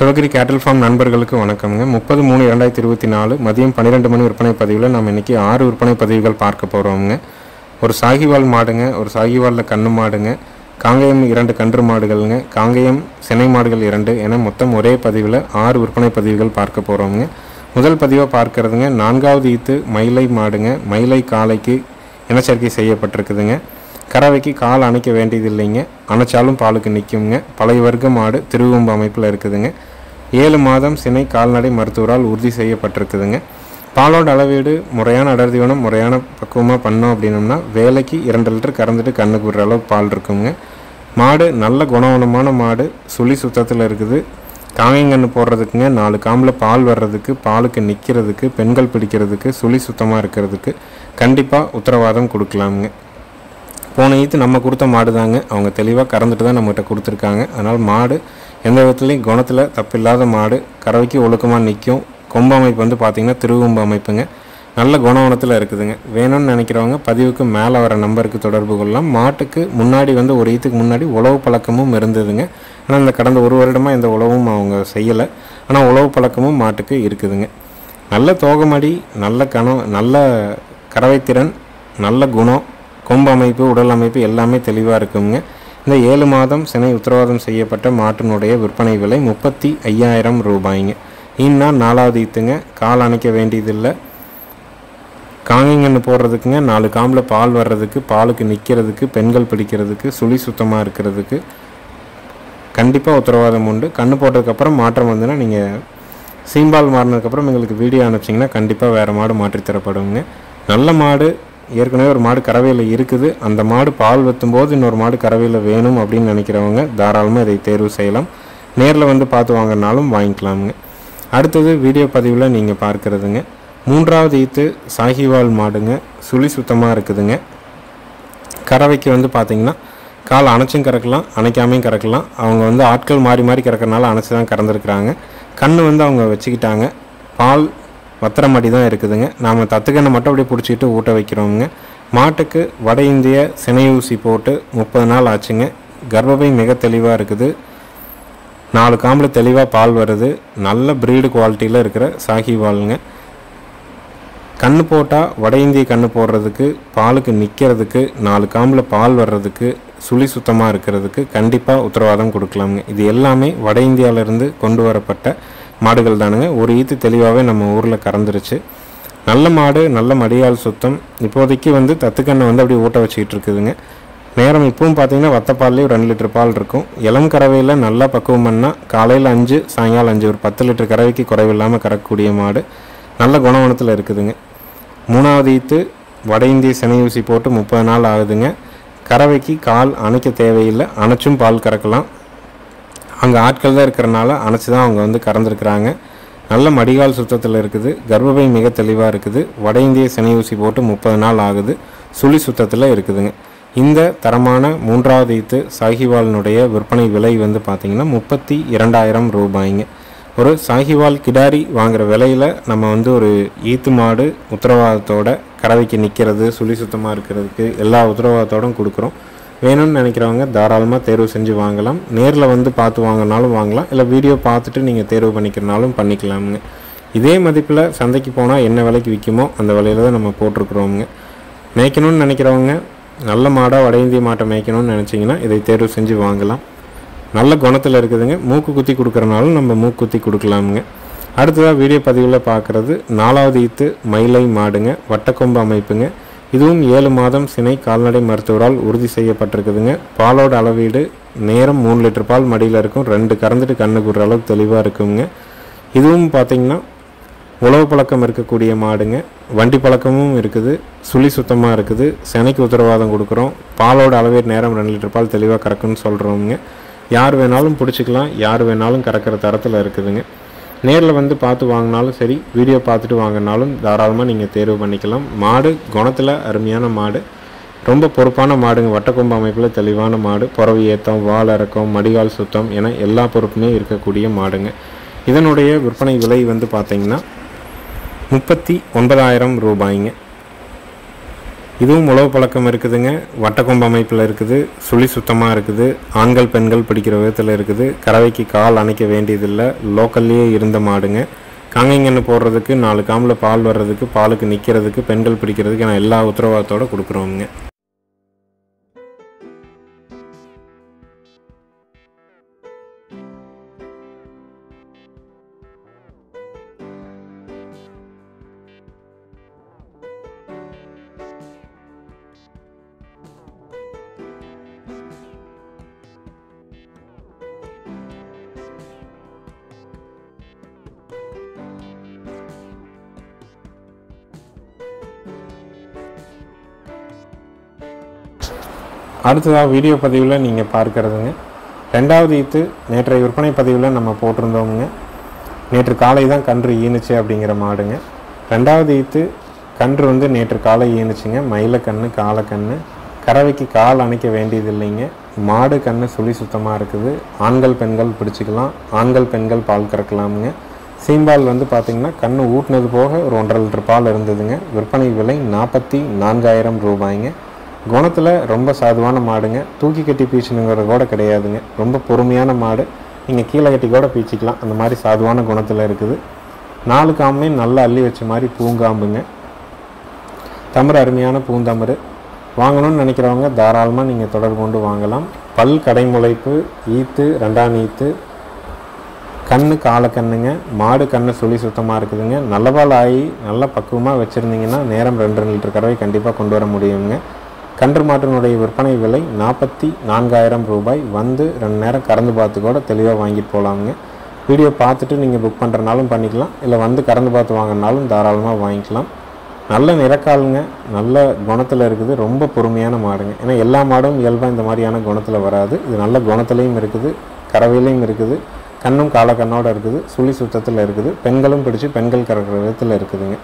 சிவகிரி கேட்டில் ஃபார்ம் நண்பர்களுக்கு வணக்கம்ங்க. 30/3/2024 மதியம் 12 மணி விற்பனை பதிவில் நம்ம இன்றைக்கி 6 விற்பனை பதிவுகள் பார்க்க போகிறோம்ங்க. ஒரு சாகிவால் மாடுங்க, ஒரு சாகிவாலில் கன்று மாடுங்க, காங்கேயம் 2 கன்று மாடுகள்ங்க, காங்கேயம் சினை மாடுகள் 2 என மொத்தம் ஒரே பதிவில் 6 விற்பனை பதிவுகள் பார்க்க போகிறோம்ங்க. முதல் பதிவாக பார்க்கறதுங்க 4வது ஈத்து மயிலை மாடுங்க. மயிலை காலைக்கு இனச்சேர்க்கை செய்யப்பட்டிருக்குதுங்க. கறவைக்கு கால் அணைக்க வேண்டியது இல்லைங்க, அணைச்சாலும் பாலுக்கு நிற்குங்க. பழைய வர்க்க மாடு திருவம்பு அமைப்பில் இருக்குதுங்க. 7 மாதம் சினை கால்நடை மருத்துவரால் உறுதி செய்யப்பட்டிருக்குதுங்க. பாலோட அளவீடு முறையான அடர்த்திவனம் முறையான பக்குவமாக பண்ணோம் அப்படின்னோம்னா வேலைக்கு 2 லிட்டர் கறந்துட்டு கண்ணுக்கு விடுற அளவு பால் இருக்குங்க. மாடு நல்ல குணவனமான மாடு, சுழி சுத்தத்தில் இருக்குது. காங்கேயங்கன்று போடுறதுக்குங்க, 4 காம்பில் பால் வர்றதுக்கு, பாலுக்கு நிற்கிறதுக்கு, பெண்கள் பிடிக்கிறதுக்கு, சுழி சுத்தமாக இருக்கிறதுக்கு கண்டிப்பாக உத்தரவாதம் கொடுக்கலாமுங்க. போன ஈத்து நம்ம கொடுத்த மாடு தாங்க, அவங்க தெளிவாக கறந்துட்டு தான் நம்மகிட்ட கொடுத்துருக்காங்க. அதனால் மாடு எந்த விதத்துலேயும் குணத்தில் தப்பில்லாத மாடு, கறவைக்கு ஒழுக்கமாக நிற்கும். கொம்பு அமைப்பு வந்து பார்த்திங்கன்னா திருவம்பு அமைப்புங்க, நல்ல குணவனத்தில் இருக்குதுங்க. வேணும்னு நினைக்கிறவங்க பதிவுக்கு மேலே வர நம்பருக்கு தொடர்பு கொள்ளலாம். மாட்டுக்கு முன்னாடி வந்து ஒரு ஈத்துக்கு முன்னாடி உழவு பழக்கமும் இருந்ததுங்க. ஆனால் இந்த கடந்த 1 வருடமாக எந்த உழவும் அவங்க செய்யலை. ஆனால் உழவு பழக்கமும் மாட்டுக்கு இருக்குதுங்க. நல்ல தோகமடி, நல்ல கறவைத்திறன், நல்ல குணம், கொம்பு அமைப்பு, உடல் அமைப்பு எல்லாமே தெளிவாக இருக்குங்க. இந்த 7 மாதம் சினை உத்தரவாதம் செய்யப்பட்ட மாட்டினுடைய விற்பனை விலை 35,000 ரூபாய்ங்க. இன்னா 4வது ஈத்துங்க, கால் அணைக்க வேண்டியதில்லை. காங்கேயங்கன்று போடுறதுக்குங்க, 4 காம்பில் பால் வர்றதுக்கு, பாலுக்கு நிற்கிறதுக்கு, பெண்கள் பிடிக்கிறதுக்கு, சுழி சுத்தமாக இருக்கிறதுக்கு கண்டிப்பாக உத்தரவாதம் உண்டு. கன்று போட்டதுக்கப்புறம் மாற்றம் வந்துன்னா நீங்கள் சீம்பால் மாறினதுக்கப்புறம் எங்களுக்கு வீடியோ அனுப்பிச்சிங்கன்னா கண்டிப்பாக வேறு மாடு மாற்றித்தரப்படுங்க. நல்ல மாடு, ஏற்கனவே ஒரு மாடு கறவையில் இருக்குது, அந்த மாடு பால் வெத்தும்போது இன்னொரு மாடு கறவையில் வேணும் அப்படின்னு நினைக்கிறவங்க தாராளமாக இதை தேர்வு செய்யலாம். நேரில் வந்து பார்த்து வாங்கினாலும் வாங்கிக்கலாமுங்க. அடுத்தது வீடியோ பதிவில் நீங்கள் பார்க்குறதுங்க 3வது ஈத்து சாகிவால் மாடுங்க. சுழி சுத்தமாக இருக்குதுங்க. கறவைக்கு வந்து பார்த்திங்கன்னா கால் அணைச்சும் கறக்கலாம், அணைக்காமையும் கறக்கலாம். அவங்க வந்து ஆட்கள் மாறி மாறி கறக்கிறனால அணைச்சி தான் கறந்துருக்குறாங்க. கன்று வந்து அவங்க வச்சுக்கிட்டாங்க. பால் வத்திரமடி தான் இருக்குதுங்க. நாம் தத்துக்கண்ணை மட்டும் அப்படியே பிடிச்சிக்கிட்டு ஊட்ட வைக்கிறோங்க. மாட்டுக்கு வட இந்திய சினை ஊசி போட்டு 30 நாள் ஆச்சுங்க. கர்ப்பப்பை மிக தெளிவாக இருக்குது. 4 காம்பில் தெளிவாக பால் வருது. நல்ல ப்ரீடு குவாலிட்டியில் இருக்கிற சாகிவாலுங்க. கன்று போட்டால் வட இந்திய கன்று போடுறதுக்கு, பாலுக்கு நிற்கிறதுக்கு, 4 காம்பில் பால் வர்றதுக்கு, சுழி சுத்தமாக இருக்கிறதுக்கு கண்டிப்பாக உத்தரவாதம் கொடுக்கலாமுங்க. இது எல்லாமே வட இந்தியாவிலேருந்து கொண்டு வரப்பட்ட மாடுகள் தானுங்க. ஒரு ஈத்து தெளிவாகவே நம்ம ஊரில் கறந்துருச்சு. நல்ல மாடு, நல்ல மடியால் சுத்தம். இப்போதைக்கு வந்து தத்துக்கண்ணை வந்து அப்படியே ஊட்ட வச்சுக்கிட்டு இருக்குதுங்க. நேரம் இப்பவும் பார்த்தீங்கன்னா வத்தப்பால்லேயே 2 லிட்டர் பால் இருக்கும். இளம் கறவையில் நல்லா பக்குவம் பண்ணால் காலையில் 5, சாயங்காலம் 5, ஒரு 10 லிட்டர் கறவைக்கு குறைவில்லாமல் கறக்கக்கூடிய மாடு, நல்ல குணவனத்தில் இருக்குதுங்க. 3வது ஈத்து வட இந்திய சினை ஊசி போட்டு 30 நாள் ஆகுதுங்க. கறவைக்கு கால் அணைக்க தேவையில்லை, அணைச்சும் பால் கறக்கலாம். அங்கே ஆட்கள் தான் இருக்கிறனால அணைச்சி தான் அவங்க வந்து கறந்துருக்குறாங்க. நல்ல மடிகால் சுத்தத்தில் இருக்குது. கர்ப்பப்பை மிக தெளிவாக இருக்குது. வட இந்திய சினை ஊசி போட்டு 30 நாள் ஆகுது. சுழி சுத்தத்தில் இருக்குதுங்க. இந்த தரமான 3வது ஈத்து சாகிவாலினுடைய விற்பனை விலை வந்து பார்த்திங்கன்னா 32,000 ரூபாய்ங்க. ஒரு சாகிவால் கிடாரி வாங்குகிற விலையில் நம்ம வந்து ஒரு ஈத்து மாடு உத்தரவாதத்தோட கறவைக்கு நிற்கிறது, சுழி சுத்தமாக இருக்கிறதுக்கு எல்லா உத்தரவாதத்தோடும் கொடுக்குறோம். வேணும்னு நினைக்கிறவங்க தாராளமாக தேர்வு செஞ்சு வாங்கலாம். நேரில் வந்து பார்த்து வாங்கினாலும் வாங்கலாம், இல்லை வீடியோ பார்த்துட்டு நீங்கள் தேர்வு பண்ணிக்கிறனாலும் பண்ணிக்கலாமுங்க. இதே மதிப்பில் சந்தைக்கு போனால் என்ன விலைக்கு விற்குமோ அந்த விலையில் தான் நம்ம போட்டிருக்குறோமுங்க. மேய்க்கணும்னு நினைக்கிறவங்க, நல்ல மாடாக வட இந்திய மாட்டை மேய்க்கணும்னு நினச்சிங்கன்னா இதை தேர்வு செஞ்சு வாங்கலாம். நல்ல குணத்தில் இருக்குதுங்க. மூக்கு குத்தி கொடுக்குறனாலும் நம்ம மூக்கு குத்தி கொடுக்கலாமுங்க. அடுத்ததாக வீடியோ பதிவில் பார்க்குறது 4வது ஈத்து மயிலை மாடுங்க. வட்டக்கொம்பு அமைப்புங்க. இதுவும் 7 மாதம் சினை கால்நடை மருத்துவரால் உறுதி செய்யப்பட்டிருக்குதுங்க. பாலோட அளவீடு நேரம் 3 லிட்டர் பால் மடியில் இருக்கும். 2 கறந்துட்டு கண்ணுக்கு விடுற அளவுக்கு தெளிவாக இருக்குங்க. இதுவும் பார்த்திங்கன்னா உழவு பழக்கம் இருக்கக்கூடிய மாடுங்க. வண்டி பழக்கமும் இருக்குது. சுழி சுத்தமாக இருக்குது. சினைக்கு உத்தரவாதம் கொடுக்குறோம். பாலோட அளவீடு நேரம் 2 லிட்டர் பால் தெளிவாக கறக்குன்னு சொல்கிறோங்க. யார் வேணாலும் பிடிச்சிக்கலாம், யார் வேணாலும் கறக்கிற தரத்தில் இருக்குதுங்க. நேரில் வந்து பார்த்து வாங்கினாலும் சரி, வீடியோ பார்த்துட்டு வாங்கினாலும் தாராளமாக நீங்கள் தேர்வு பண்ணிக்கலாம். மாடு குணத்தில் அருமையான மாடு, ரொம்ப பொறுப்பான மாடுங்க. வட்டக்கொம்பு அமைப்பில் தெளிவான மாடு, புறவு ஏத்தம், வால் இறக்கம், மடிகால் சுத்தம் என எல்லா பொறுப்புமே இருக்கக்கூடிய மாடுங்க. இதனுடைய விற்பனை விலை வந்து பார்த்திங்கன்னா 39,000 ரூபாய்ங்க. இதுவும் உழவு பழக்கம் இருக்குதுங்க. வட்டக்கொம்பு அமைப்பில் இருக்குது. சுழி சுத்தமாக இருக்குது. ஆண்கள் பெண்கள் பிடிக்கிற விதத்தில் இருக்குது. கறவைக்கு கால் அணைக்க வேண்டியதில்லை. லோக்கல்லையே இருந்த மாடுங்க. காங்கைங்கன்று போடுறதுக்கு 4 காம்பில் பால் வர்றதுக்கு, பாலுக்கு நிற்கிறதுக்கு, பெண்கள் பிடிக்கிறதுக்கு நான் எல்லா உத்தரவாதத்தோடு கொடுக்குறோங்க. அடுத்ததாக வீடியோ பதிவில் நீங்கள் பார்க்குறதுங்க 2வது ஈத்து நேற்றைய விற்பனை பதிவில் நம்ம போட்டிருந்தோமுங்க. நேற்று காலை தான் கன்று ஈனுச்சு அப்படிங்கிற மாடுங்க. 2வது ஈத்து கன்று வந்து நேற்று காலை ஈனுச்சுங்க. மயிலக்கன்று, காலக்கன்று. கறவைக்கு கால் அணைக்க வேண்டியது இல்லைங்க. மாடு கன்று சுழி சுத்தமாக இருக்குது. ஆண்கள் பெண்கள் பிடிச்சிக்கலாம். ஆண்கள் பெண்கள் பால் கறக்கலாமுங்க. சீம்பால் வந்து பார்த்திங்கன்னா கன்று ஊட்டினது போக ஒரு 1.5 லிட்டர் பால் இருந்ததுங்க. விற்பனை விலை 44,000 ரூபாய்ங்க. குணத்தில் ரொம்ப சாதுவான மாடுங்க. தூக்கி கட்டி பீச்சுனுங்கிறது கூட கிடையாதுங்க. ரொம்ப பொறுமையான மாடு. நீங்கள் கீழே கட்டி கூட பீச்சிக்கலாம். அந்த மாதிரி சாதுவான குணத்தில் இருக்குது. 4 காம்புமே நல்லா அள்ளி வச்ச மாதிரி பூங்காம்புங்க. தமறு அருமையான பூந்தமறு. வாங்கணும்னு நினைக்கிறவங்க தாராளமாக நீங்கள் தொடர்பு கொண்டு வாங்கலாம். பல் கடைமுளைப்பு, ஈத்து 2ஆம் ஈத்து, கண்ணு காலக்கண்ணுங்க. மாடு கண்ணு சுழி சுத்தமாக இருக்குதுங்க. நல்ல பால் ஆகி நல்லா பக்குவமாக வச்சுருந்தீங்கன்னா நேரம் 2 லிட்டர் கறவை கண்டிப்பாக கொண்டு வர முடியுங்க. கன்று மாட்டினுடைய விற்பனை விலை 44,000 ரூபாய். வந்து 2 நேரம் கறந்து பார்த்து கூட தெளிவாக வாங்கிட்டு போகலாமுங்க. வீடியோ பார்த்துட்டு நீங்கள் புக் பண்ணுறனாலும் பண்ணிக்கலாம். இல்லை வந்து கறந்து பார்த்து வாங்கினாலும் தாராளமாக வாங்கிக்கலாம். நல்ல நிறக்காலுங்க. நல்ல குணத்தில் இருக்குது. ரொம்ப பொறுமையான மாடுங்க. ஏன்னா எல்லா மாடும் இயல்பாக இந்த மாதிரியான குணத்தில் வராது. இது நல்ல குணத்துலேயும் இருக்குது. கறவையிலையும் இருக்குது. கண்ணும் காலக்கண்ணோடு இருக்குது. சுழி சுத்தத்தில் இருக்குது. பெண்களும் பிடிச்சி பெண்கள் கறக்கிற விதத்தில் இருக்குதுங்க.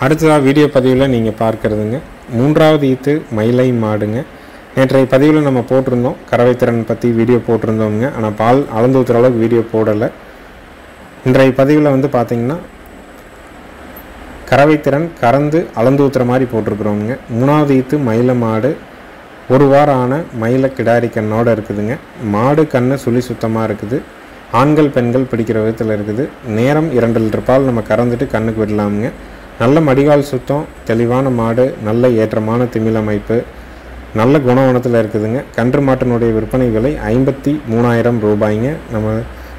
அடுத்ததாக வீடியோ பதிவில் நீங்கள் பார்க்குறதுங்க 3வது ஈத்து மயிலை மாடுங்க. நேற்றைய பதிவில் நம்ம போட்டிருந்தோம் கறவை திறன் பற்றி வீடியோ போட்டிருந்தோங்க. ஆனால் பால் அளந்து ஊற்றுற அளவுக்கு வீடியோ போடலை. இன்றைய பதிவில் வந்து பார்த்திங்கன்னா கறவை திறன் கறந்து அளந்து ஊற்றுற மாதிரி போட்டிருக்கிறோங்க. 3வது ஈத்து மயிலை மாடு ஒரு வாரம் ஆன மயில கிடாரி கண்ணோடு இருக்குதுங்க. மாடு கண்ணு சுழி சுத்தமாக இருக்குது. ஆண்கள் பெண்கள் பிடிக்கிற விதத்தில் இருக்குது. நேரம் 2 லிட்டர் பால் நம்ம கறந்துட்டு கண்ணுக்கு விடலாமுங்க. நல்ல மடிகால் சுத்தம், தெளிவான மாடு, நல்ல ஏற்றமான திமில் அமைப்பு, நல்ல குணவனத்தில் இருக்குதுங்க. கன்று மாட்டினுடைய விற்பனை விலை 53,000 ரூபாய்ங்க. நம்ம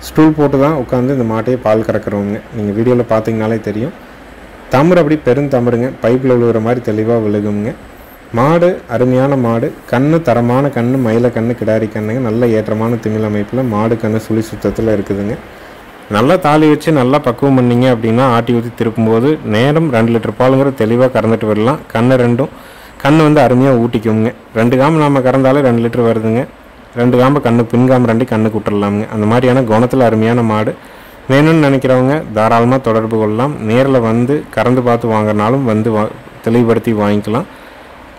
ஸ்டூல் போட்டு தான் உட்காந்து இந்த மாட்டையை பால் கறக்கிறோங்க. நீங்கள் வீடியோவில் பார்த்தீங்கனாலே தெரியும். தமிழ் அப்படி பெருந்தமிழுங்க, பைப்பில் விழுகிற மாதிரி தெளிவாக விழுகுங்க. மாடு அருமையான மாடு, கண்ணு தரமான கண்ணு, மயில கண்ணு கிடாரி கண்ணுங்க. நல்ல ஏற்றமான திமில் அமைப்பில் மாடு கண்ணு சுழி சுத்தத்தில் இருக்குதுங்க. நல்லா தாலி வச்சு நல்லா பக்குவம் பண்ணிங்க அப்படின்னா ஆட்டி ஊற்றி திருப்பும்போது நேரம் 2 லிட்டர் பாலுங்கிற தெளிவாக கறந்துட்டு விடலாம். கண்ணு வந்து அருமையாக ஊட்டிக்குங்க. 2 காம்பு நாம் கறந்தாலே 2 லிட்டர் வருதுங்க. 2 காம்பு கண்ணு பின்காம்பு 2 கண்ணுக்கு விட்டுடலாமுங்க. அந்த மாதிரியான குணத்தில் அருமையான மாடு வேணும்னு நினைக்கிறவங்க தாராளமாக தொடர்பு கொள்ளலாம். நேரில் வந்து கறந்து பார்த்து வாங்குறனாலும் வந்து தெளிவுபடுத்தி வாங்கிக்கலாம்.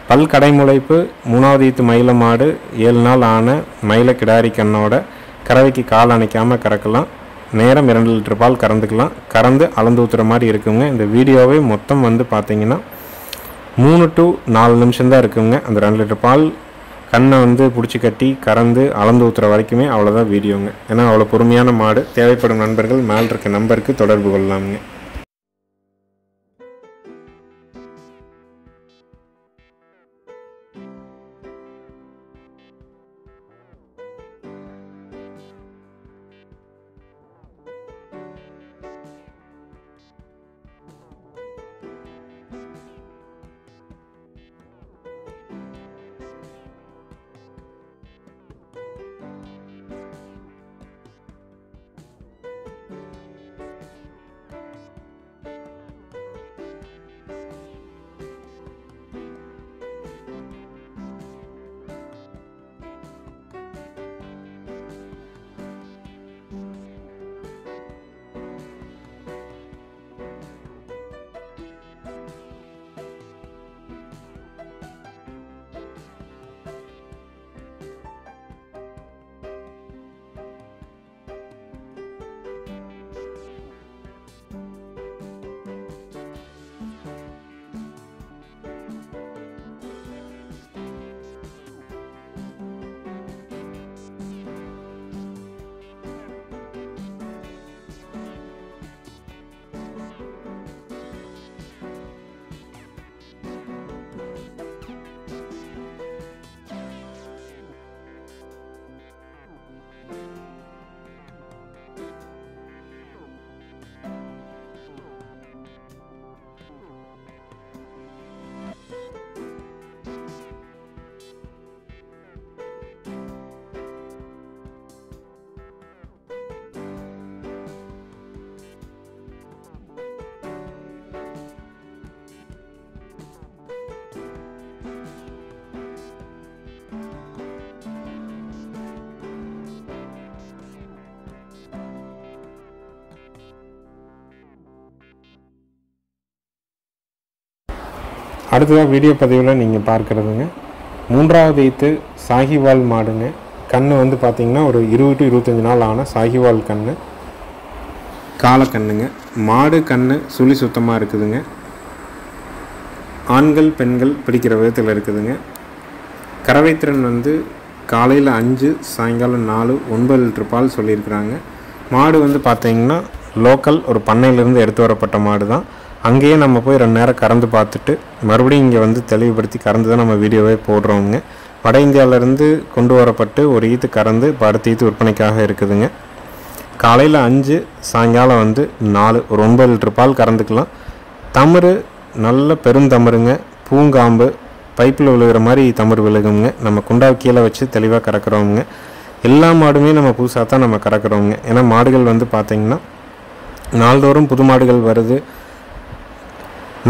பல் கடைமுளைப்பு, 3வது ஈத்து மயில மாடு, 7 நாள் ஆன மயில கிடாரி கண்ணோட கறவைக்கு கால் அணைக்காமல் கறக்கலாம். நேரம் 2 லிட்டர் பால் கறந்துக்கலாம். கறந்து அளந்து ஊற்றுற மாதிரி இருக்குங்க. இந்த வீடியோவே மொத்தம் வந்து பார்த்தீங்கன்னா 3 to 4 நிமிஷம் தான் இருக்குங்க. அந்த 2 லிட்டர் பால் கண்ணை வந்து பிடிச்சி கட்டி கறந்து அளந்து ஊற்றுற வரைக்குமே அவ்வளோதான் வீடியோங்க. ஏன்னா அவ்வளோ பொறுமையான மாடு. தேவைப்படும் நண்பர்கள் மேல் இருக்க நம்பருக்கு தொடர்பு கொள்ளலாமுங்க. அடுத்ததாக வீடியோ பதிவில் நீங்கள் பார்க்குறதுங்க 3வது ஈத்து சாகிவால் மாடுங்க. கண்ணு வந்து பார்த்திங்கன்னா ஒரு 20 to 25 நாள் ஆன சாகிவால் கண்ணு, காலக்கண்ணுங்க. மாடு கண்ணு சுழி சுத்தமாக இருக்குதுங்க. ஆண்கள் பெண்கள் பிடிக்கிற விதத்தில் இருக்குதுங்க. கறவைத்திறன் வந்து காலையில் 5, சாயங்காலம் 4, 9 லிட்டர் பால் சொல்லியிருக்கிறாங்க. மாடு வந்து பார்த்திங்கன்னா லோக்கல் ஒரு பண்ணையிலேருந்து எடுத்து வரப்பட்ட மாடு தான். அங்கேயே நம்ம போய் 2 நேரம் கறந்து பார்த்துட்டு மறுபடியும் இங்கே வந்து தெளிவுபடுத்தி கறந்து தான் நம்ம வீடியோவே போடுறோங்க. வட இந்தியாவிலேருந்து கொண்டு வரப்பட்டு ஒரு ஈத்து கறந்து இப்போ அடுத்த ஈத்து விற்பனைக்காக இருக்குதுங்க. காலையில் 5, சாயங்காலம் வந்து 4, ஒரு 9 லிட்டர் பால் கறந்துக்கலாம். தமிழ் நல்ல பெருந்தமிருங்க, பூங்காம்பு, பைப்பில் விழுகிற மாதிரி தமிழ் விழுகுங்க. நம்ம குண்டாவை கீழே வச்சு தெளிவாக கறக்கிறோங்க. எல்லா மாடுமே நம்ம புதுசாக தான் நம்ம கறக்கிறோங்க. ஏன்னா மாடுகள் வந்து பார்த்திங்கன்னா நாள்தோறும் புது மாடுகள் வருது.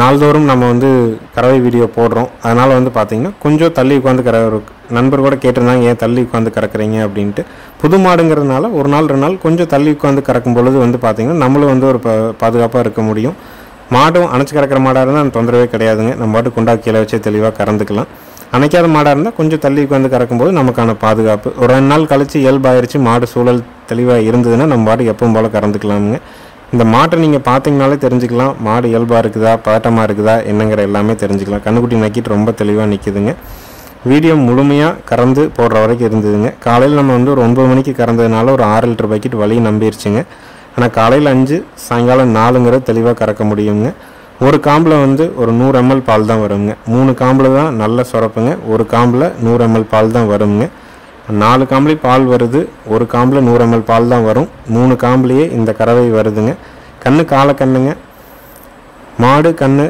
நாள்தோறும் நம்ம வந்து கறவை வீடியோ போடுறோம். அதனால் வந்து பார்த்திங்கன்னா கொஞ்சம் தள்ளி உட்காந்து ஒரு நண்பர் கூட கேட்டிருந்தாங்க, ஏன் தள்ளி உட்காந்து கறக்குறீங்க அப்படின்ட்டு. புது மாடுங்கிறதுனால ஒரு நாள் 2 நாள் கொஞ்சம் தள்ளி உட்காந்து கறக்கும் பொழுது வந்து பார்த்திங்கன்னா நம்மளும் வந்து ஒரு பாதுகாப்பாக இருக்க முடியும். மாடும் அணைச்சி கறக்கிற மாடாக இருந்தால் அந்த தொந்தரவே கிடையாதுங்க. நம்ம பாட்டு குண்டா கீழே வச்சே தெளிவாக கறந்துக்கலாம். அணைக்காத மாடாக இருந்தால் கொஞ்சம் தள்ளி உட்காந்து கறக்கும்போது நமக்கான பாதுகாப்பு. ஒரு 2 நாள் கழித்து இயல்பாயிருச்சு, மாடு சூழல் தெளிவாக இருந்ததுன்னா நம்ம பாட்டுக்கு எப்பவும் போல் கறந்துக்கலாமுங்க. இந்த மாட்டை நீங்கள் பார்த்தீங்கனாலே தெரிஞ்சுக்கலாம், மாடு இயல்பாக இருக்குதா, பதட்டமாக இருக்குதா என்னங்கிற எல்லாமே தெரிஞ்சுக்கலாம். கண்ணுக்குட்டி நக்கிட்டு ரொம்ப தெளிவாக நிற்கிதுங்க. வீடியோ முழுமையாக கறந்து போடுற வரைக்கும் இருந்ததுங்க. காலையில் நம்ம வந்து ஒரு 9 மணிக்கு கறந்ததுனால ஒரு 6 லிட்டர் பக்கெட் வழி நம்பிருச்சுங்க. ஆனால் காலையில் 5 சாயங்காலம் 4ங்கிறது தெளிவாக கறக்க முடியுங்க. ஒரு காம்பில் வந்து ஒரு 100 ml பால் தான் வருங்க. 3 காம்பில் தான் நல்ல சுரப்புங்க. ஒரு காம்பில் 100 ml பால் தான் வருங்க. 4 காம்புலேயும் பால் வருது, ஒரு காம்பில் 100 ml பால் தான் வரும். 3 காம்புலேயே இந்த கறவை வருதுங்க. கண்ணு காலை கண்ணுங்க. மாடு கண்ணு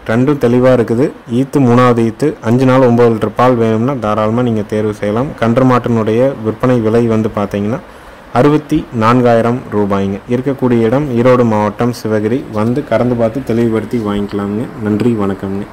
ரெண்டும் தெளிவாக இருக்குது. ஈத்து 3வது ஈத்து 5 நாள் 9 லிட்டர் பால் வேணும்னா தாராளமாக நீங்கள் தேர்வு செய்யலாம். கன்று மாட்டினுடைய விற்பனை விலை வந்து பார்த்தீங்கன்னா 64,000 ரூபாய்ங்க. இருக்கக்கூடிய இடம் ஈரோடு மாவட்டம் சிவகிரி. வந்து கறந்து பார்த்து தெளிவுபடுத்தி வாங்கிக்கலாமுங்க. நன்றி, வணக்கம்ங்க.